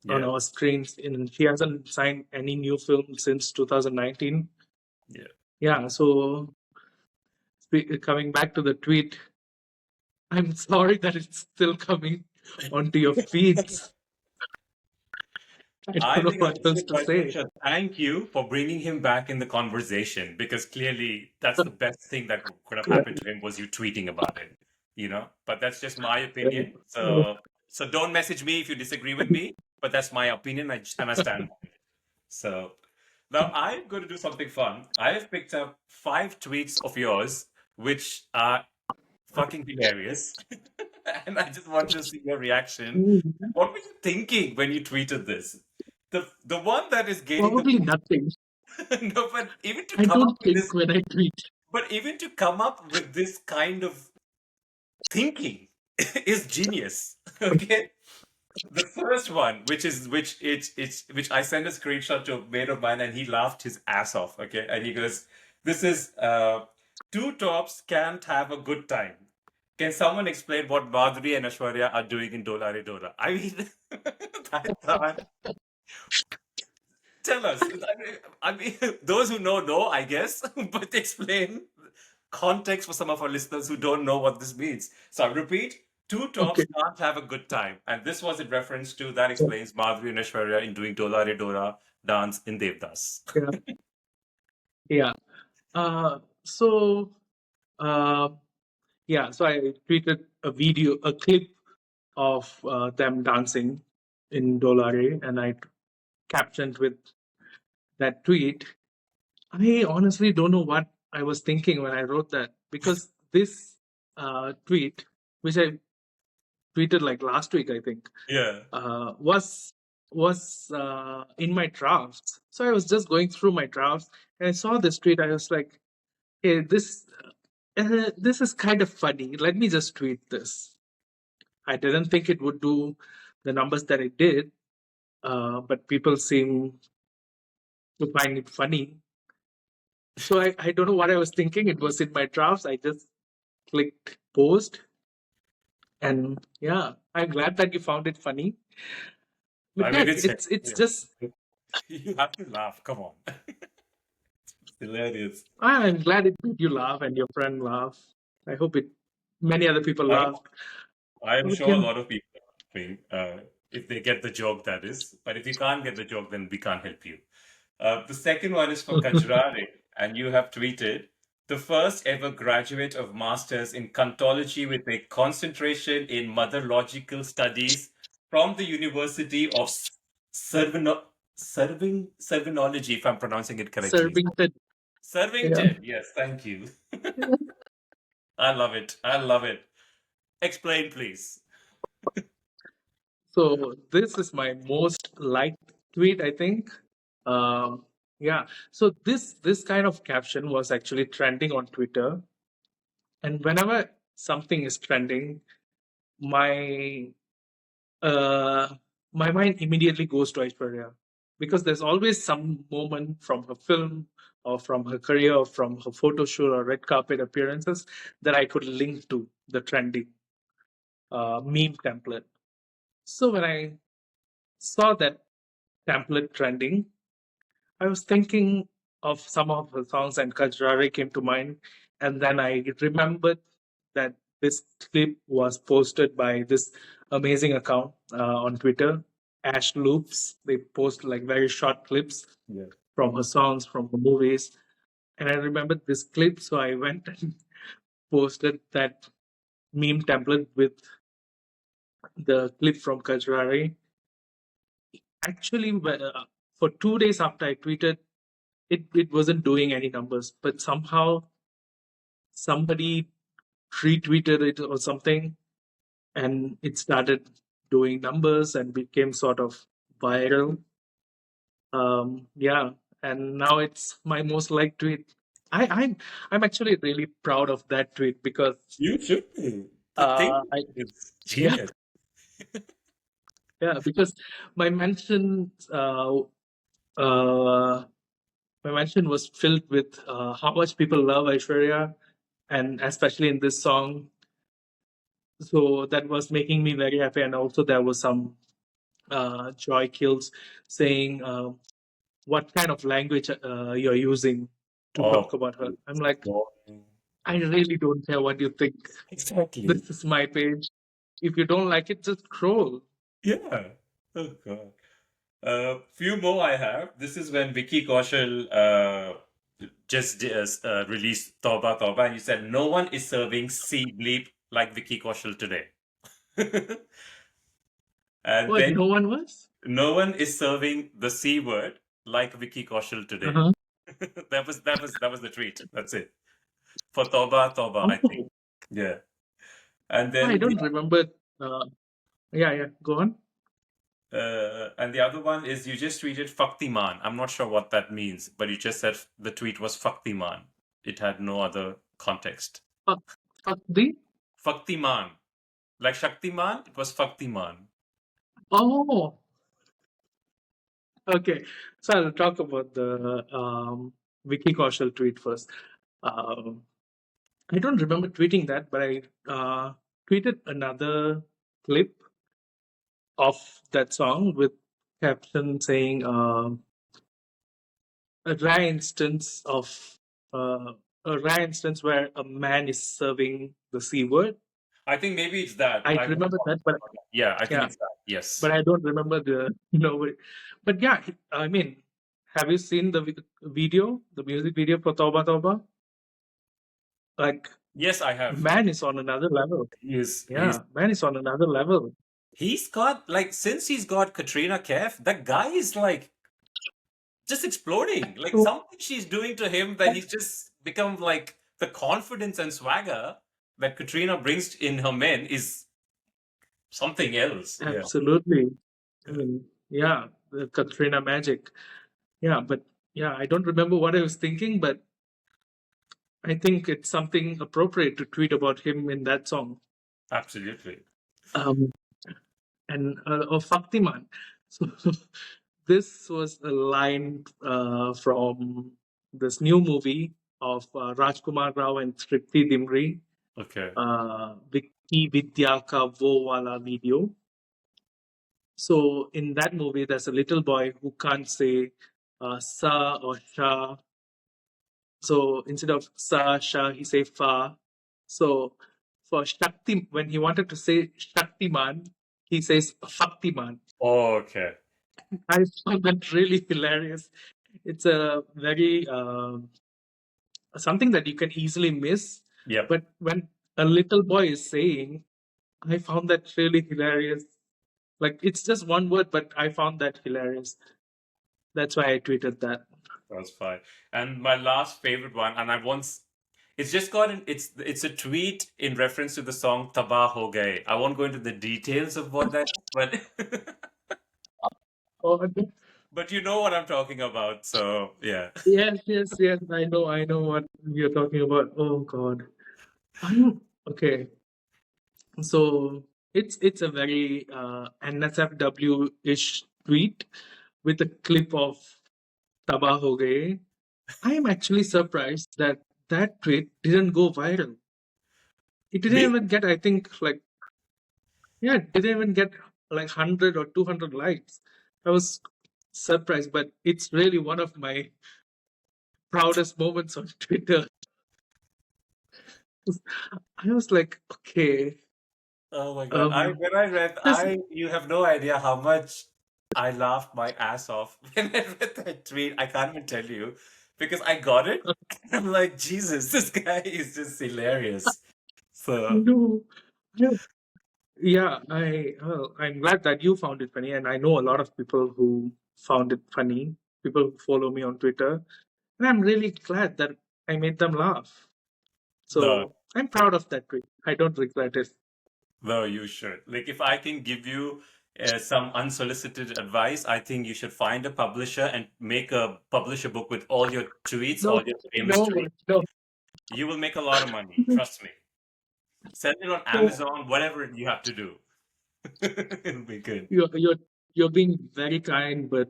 on Yeah. our screens. And she hasn't signed any new film since 2019. Yeah. Yeah, so coming back to the tweet, I'm sorry that it's still coming onto your feeds. I I don't know think what else Abhishek to Bachchan say. should thank you for bringing him back in the conversation because clearly that's the best thing that could have Yeah, happened to him was you tweeting about it. But that's just my yeah. opinion. So don't message me if you disagree with me, but that's my opinion and I stand by it. So now I'm going to do something fun. I have picked up 5 tweets of yours, which are fucking hilarious. And I just want to see your reaction. Mm, What were you thinking when you tweeted this? The one that is gaining the Probably nothing. no, but even to I come don't up with think this, when I tweet. but even to come up with this kind of thinking is genius. Okay. The first one, which I sent a screenshot to a mate of mine, and he laughed his ass off. Okay, and he goes, "This is two tops can't have a good time. Can someone explain what Madhuri and Ashwarya are doing in Dolare Dora?" I mean, I thought, tell us. I mean, those who know, I guess, but explain context for some of our listeners who don't know what this means. So I repeat, two Okay. tops can't have a good time. And this was in reference to that explains Madhuri and Aishwarya in doing Dola Re Dora dance in Devdas. Yeah. Yeah. So, uh, yeah, so I tweeted a clip of them dancing in Dolare, and I captioned with that tweet. I honestly don't know what I was thinking when I wrote that, because this tweet, which I tweeted like last week, I think, Yeah. was in my drafts. So I was just going through my drafts, and I saw this tweet. I was like, "Hey, this is kind of funny. Let me just tweet this." I didn't think it would do the numbers that it did, but people seem to find it funny. So I don't know what I was thinking. It was in my drafts. I just clicked post, and yeah, I'm glad that you found it funny. I But yeah, mean, it's it's just you have to laugh. Come on, hilarious. I'm glad it made you laugh and your friend laugh. I hope it many other people I, laughed. I'm But sure a yeah, lot of people are laughing if they get the joke, that is. But if you can't get the joke, then we can't help you. The second one is for Kajrare, and you have tweeted the first ever graduate of Masters in Cantology with a concentration in Motherlogical Studies from the University of Servino- Servinology, if I'm pronouncing it correctly. serving the yeah. Servington, yes, thank you. I love it. I love it. Explain, please. So this is my most liked tweet, I think. Yeah. So this kind of caption was actually trending on Twitter, and whenever something is trending, my uh, my mind immediately goes to Aishwarya, because there's always some moment from her film or from her career or from her photo shoot or red carpet appearances that I could link to the trending meme template. So when I saw that template trending, I was thinking of some of her songs, and Kajrare came to mind. And then I remembered that this clip was posted by this amazing account on Twitter, Ash Loops. They post like very short clips Yeah. from her songs, from her movies. And I remembered this clip, so I went and posted that meme template with the clip from Kajrare. Actually, for 2 days after I tweeted, it wasn't doing any numbers, but somehow somebody retweeted it or something, and it started doing numbers and became sort of viral. Yeah, and now it's my most liked tweet. I'm actually really proud of that tweet, because You should be. The thing I is yeah, genius. yeah, because my mention uh my mention was filled with how much people love Aishwarya, and especially in this song. So that was making me very happy. And also there was some Joy Kills saying, what kind of language you're using to talk Oh, about her. I'm like, boy. I really don't care what you think. Exactly. This is my page. If you don't like it, just scroll. Yeah. Oh God. Few more I have. This is when Vicky Kaushal just released Toba Toba, and you said no one is serving C bleep like Vicky Kaushal today. And What, then no one was? no one is serving the C word like Vicky Kaushal today. Uh-huh. That was the tweet. That's it. For Toba Toba, I think. Oh, Yeah. And I then the don't remember. Uh, yeah, yeah, go on. And the other one is you just tweeted Faktiman. I'm not sure what that means, but you just said the tweet was Faktiman. It had no other context. Fuck, fuck the. Faktiman. Like Shaktiman, it was Faktiman. Oh, okay. So I'll talk about the Vicky Kaushal tweet first. Um, I don't remember tweeting that, but I tweeted another clip of that song with caption saying a rare instance of a rare instance where a man is serving the C word. I think maybe it's that. I I don't remember know. that, but Yeah, I think yeah, it's that. Yes. but I don't remember the but yeah, I mean, have you seen the video, the music video for Tauba Tauba? Like Yes, I have. Man is on another level. He's Yeah, man is on another level. he's got like since he's got Katrina Kaif, that guy is like just exploding. Like So something she's doing to him that he's just become like the confidence and swagger that Katrina brings in her men is something else. Yeah. absolutely. I mean, yeah, the Katrina magic. Yeah, but yeah, I don't remember what I was thinking, but I think it's something appropriate to tweet about him in that song. Absolutely. Um, and of Faktiman. So this was a line from this new movie of Rajkumar Rao and Tripti Dimri, Okay. Vicky Vidya Ka Wo Wala video. So in that movie, there's a little boy who can't say sa or sha. So instead of sa, sha, he say fa. So for Shakti, when he wanted to say Shaktiman, he says Faktiman. Okay. I found that really hilarious. It's a very something that you can easily miss. Yep. But when a little boy is saying, I found that really hilarious. Like it's just one word, but I found that hilarious. That's why I tweeted that. That's fine. And my last favorite one, and I once it's just got an it's a tweet in reference to the song Tabah Ho Gaye. I won't go into the details of what that is, but Oh, but you know what I'm talking about. So yeah. yes, yes, yes. I know what you're talking about. Oh God. I'm okay. So it's a very NSFW-ish tweet with a clip of Tabah Ho Gaye. I am actually surprised that that tweet didn't go viral. It didn't Me? even get, I think, like, yeah, it didn't even get like 100 or 200 likes. I was surprised, but it's really one of my proudest moments on Twitter. I was like, okay, Oh my God. I um, when I read this, I you have no idea how much I laughed my ass off when I read that tweet. I can't even tell you because I got it. I'm like, Jesus, this guy is just hilarious. So no, no. Yeah, I'm glad that you found it funny, and I know a lot of people who found it funny. People who follow me on Twitter, and I'm really glad that I made them laugh. no, So I'm proud of that tweet. I don't regret it. no, you should. Like, if I can give you some unsolicited advice, I think you should find a publisher and make a publish a book with all your tweets, No, all your famous no, tweets. no, You will make a lot of money. Trust me. Sell it on no. Amazon, whatever you have to do. It'll be good. You're being very kind, but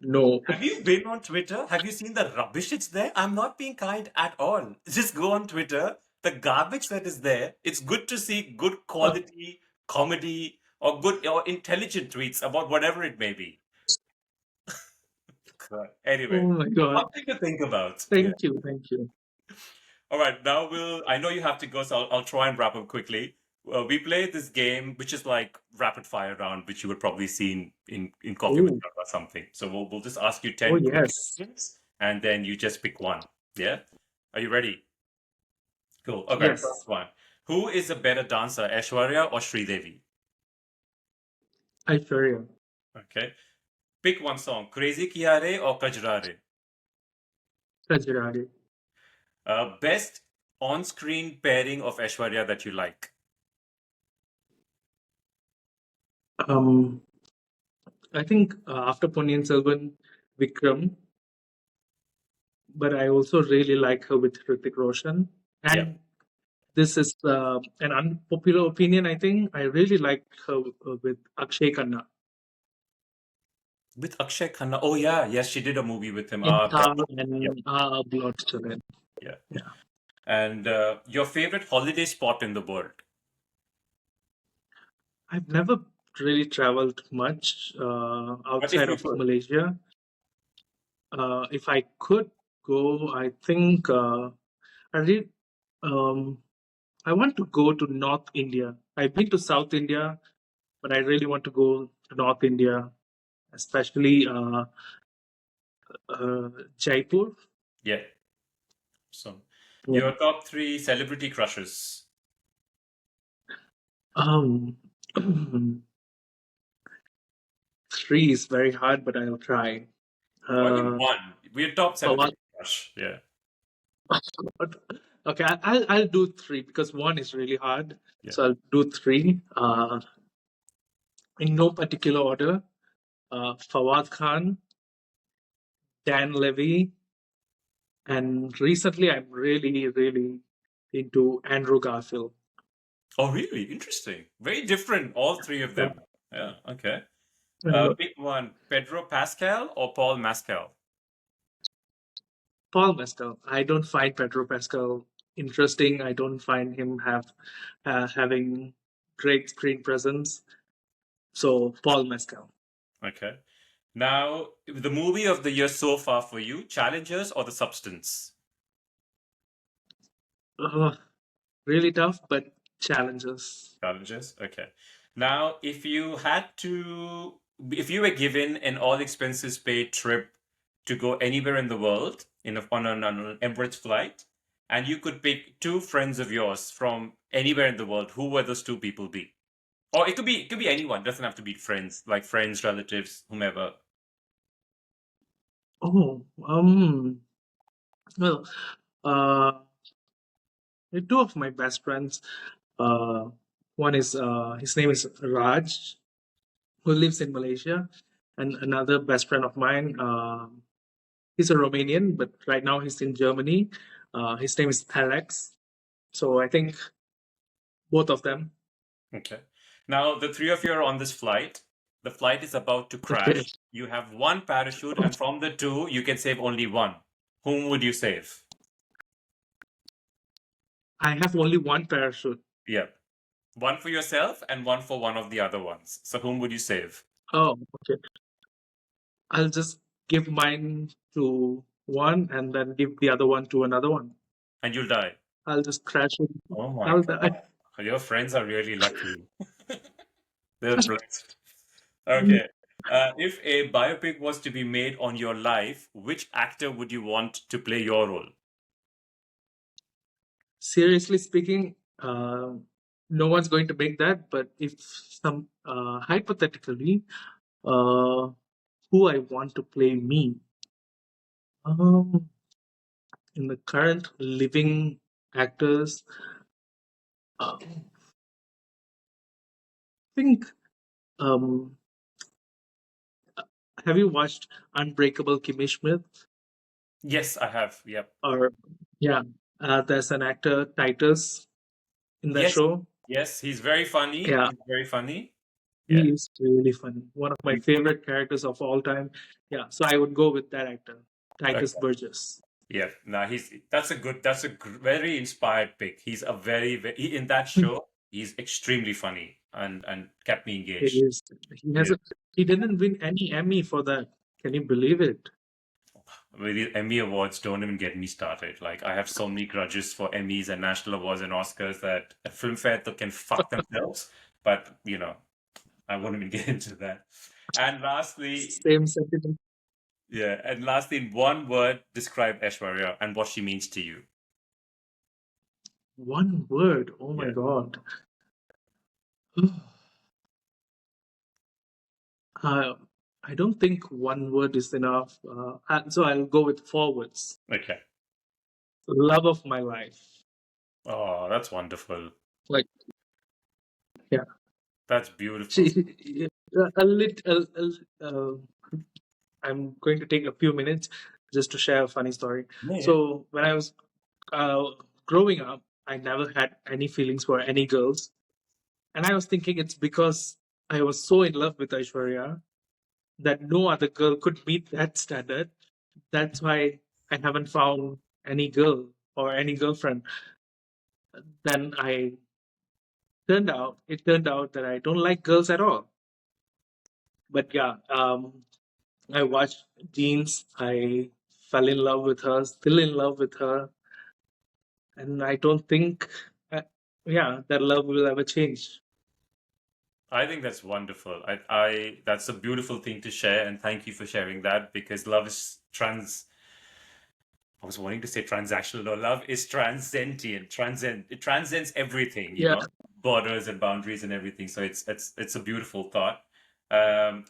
no. Have you been on Twitter? Have you seen the rubbish it's there? I'm not being kind at all. Just go on Twitter. The garbage that is there, it's good to see good quality comedy or good or intelligent tweets about whatever it may be. Oh Anyway, my God. something to think about. Yeah. Thank you, thank you. All right, now I know you have to go, so I'll try and wrap up quickly. We play this game, which is like rapid fire round, which you would probably see in Coffee with Oh, Cup or something. So we'll just ask you oh 10 quick yes, questions, and then you just pick one. Yeah? Are you ready? Cool. Okay, yes. first one. Who is a better dancer, Aishwarya or Sridevi? Aishwarya, Okay. Pick one song, Crazy Kiare or Kajrare? Rajirari. Best on-screen pairing of Aishwarya that you like? Um, I think after Ponniyin Selvan, Vikram, but I also really like her with Hrithik Roshan. Yeah. And this is an unpopular opinion, I think. I really like her with Akshay Khanna With Akshay Khanna. Oh yeah, yes, she did a movie with him. in Tar Bravo. Yep. and Blood Children. Yeah. Yeah. And your favorite holiday spot in the world? I've never really traveled much But if outside you of could, Malaysia. If I could go, I think I really, um, I want to go to North India. I've been to South India, but I really want to go to North India, especially Jaipur. yeah. So, Yeah. Your top three celebrity crushes. Um, three is very hard, but I'll try. Or even Uh, one. We're top Fawad. celebrity crush. Yeah. Okay, I'll do three because one is really hard. Yeah. So I'll do three. In no particular order. Fawad Khan, Dan Levy, and recently I'm really into Andrew Garfield. Oh, really? Interesting. Very different, all three of Yeah. them. Yeah. Okay. And Pick one. Pedro Pascal or Paul Mescal? Paul Mescal. I don't find Pedro Pascal interesting. I don't find him having great screen presence. So Paul Mescal. Okay. Now, the movie of the year so far for you, Challengers or The Substance? Uh, really tough, but challenges. Challenges. Okay. Now, if you were given an all expenses paid trip to go anywhere in the world on an Emirates flight, and you could pick two friends of yours from anywhere in the world, who would those two people be? Or it could be anyone. Doesn't have to be friends, like friends, relatives, whomever. Oh, well, uh, two of my best friends. Uh, one is his name is Raj, who lives in Malaysia, and another best friend of mine. He's a Romanian, but right now he's in Germany. His name is Alex. So I think both of them. Okay. Now, the three of you are on this flight. The flight is about to Okay. crash. You have one parachute, and from the two, you can save only one. Whom would you save? I have only one parachute. Yeah. One for yourself and one for one of the other ones. So, whom would you save? Oh, okay. I'll just give mine to one and then give the other one to another one. And you'll die. I'll just crash it. Oh my I'll God. die. Your friends are really lucky. They're blessed. Okay. If a biopic was to be made on your life, which actor would you want to play your role? Seriously speaking, no one's going to make that. But if some hypothetically, uh, who I want to play me, um, in the current living actors, I think. Um, have you watched Unbreakable Kimmy Schmidt? Yes, I have. Yep. Or yeah, there's an actor Titus in that Yes, show. yes, he's very funny. Yeah, He's very funny. Yeah. he is really funny. One of my favorite characters of all time. Yeah, so I would go with that actor, Titus Okay. Burgess. Yeah. Now that's a very inspired pick. He's a in that show, he's extremely funny and kept me He engaged. is. He has Yeah. a. He didn't win any Emmy for that. Can you believe it? With the Emmy Awards, don't even get me started. Like, I have so many grudges for Emmys and national awards and Oscars that a film fair can fuck themselves. But, I won't even get into that. And lastly, Same sentiment. yeah, and lastly, in one word, describe Aishwarya and what she means to you. One word. Oh my Yeah. God. Uh, I don't think one word is enough. So I'll go with four words. Okay. Love of my life. Oh, that's wonderful. Like, yeah. That's beautiful. She, a little. I'm going to take a few minutes just to share a funny story. Yeah, yeah. So when I was uh, growing up, I never had any feelings for any girls, and I was thinking it's because I was so in love with Aishwarya that no other girl could meet that standard. That's why I haven't found any girl or any girlfriend. Then it turned out that I don't like girls at all. But yeah, I watched Jeans. I fell in love with her, still in love with her, and I don't think, uh, yeah, that love will ever change. I think that's wonderful. That's a beautiful thing to share, and thank you for sharing that because love is I was wanting to say transactional. No, love is transcendent. It transcends everything, Yeah. borders and boundaries and everything. So it's a beautiful thought.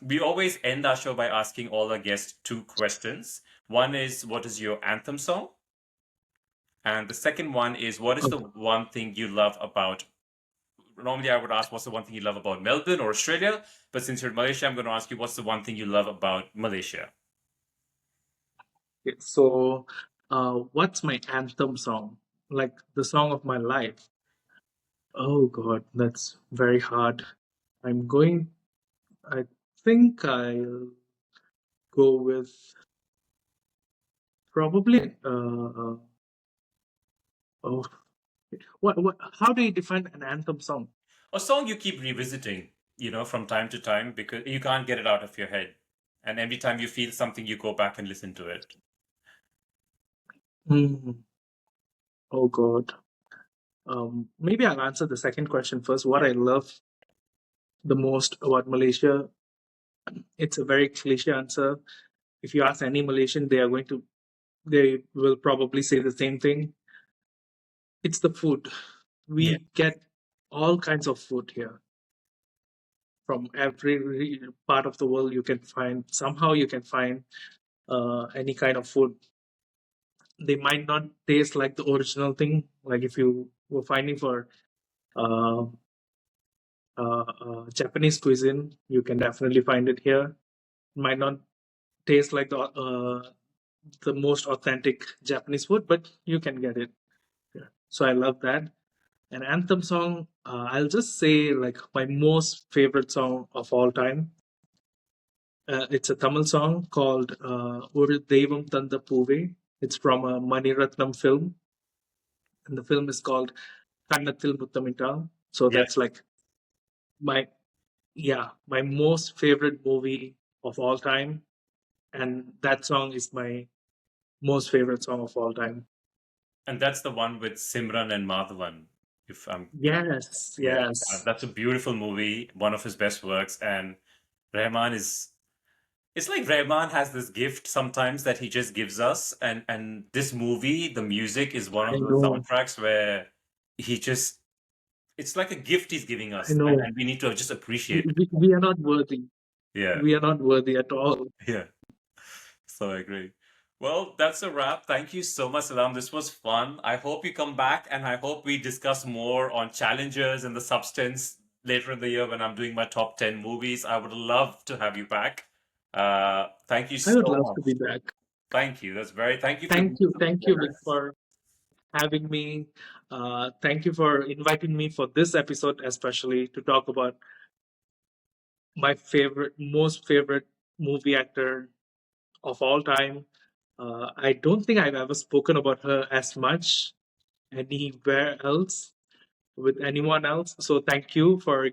We always end our show by asking all our guests two questions. One is, what is your anthem song? And the second one is, what is the Okay. one thing you love about? Normally, I would ask, what's the one thing you love about Melbourne or Australia? But since you're in Malaysia, I'm going to ask you, what's the one thing you love about Malaysia? So, what's my anthem song? Like the song of my life. Oh God, that's very hard. I'm going. I think I'll go with probably. Oh, what? How do you define an anthem song? A song you keep revisiting, from time to time because you can't get it out of your head. And every time you feel something, you go back and listen to it. Hmm. Oh God. Maybe I'll answer the second question first. What I love the most about Malaysia, it's a very cliche answer. If you ask any Malaysian, they will probably say the same thing. It's the food. Yeah. We get all kinds of food here from every part of the world. You can find somehow you can find any kind of food. They might not taste like the original thing. Like if you were finding for uh, Japanese cuisine, you can definitely find it here. Might not taste like the most authentic Japanese food, but you can get it. Yeah. So I love that. An anthem song, I'll just say like my most favorite song of all time. It's a Tamil song called Oru Devam Tanda Puve. It's from a Mani Ratnam film, and the film is called Kannathil Muttamitta. So Yeah. that's like my my most favorite movie of all time, and that song is my most favorite song of all time. And that's the one with Simran and Madhavan. If I'm, Yes, yeah, yes. that's a beautiful movie, one of his best works. And Rahman is, it's like Rahman has this gift sometimes that he just gives us. And this movie, the music is one I of those know, soundtracks where he just, it's like a gift he's giving I us. And, know. and we need to just We, appreciate it. we, we are not worthy. Yeah. We are not worthy at all. Yeah. So I agree. Well, that's a wrap. Thank you so much, Salam. This was fun. I hope you come back and I hope we discuss more on challenges and the substance later in the year when I'm doing my top 10 movies. I would love to have you back. Thank you I would so love to much. be back. Thank you. Thank you for being so Thank you, Vic, generous. for having me. Thank you for inviting me for this episode, especially to talk about my most favorite movie actor of all time. I don't think I've ever spoken about her as much anywhere else with anyone else. So thank you for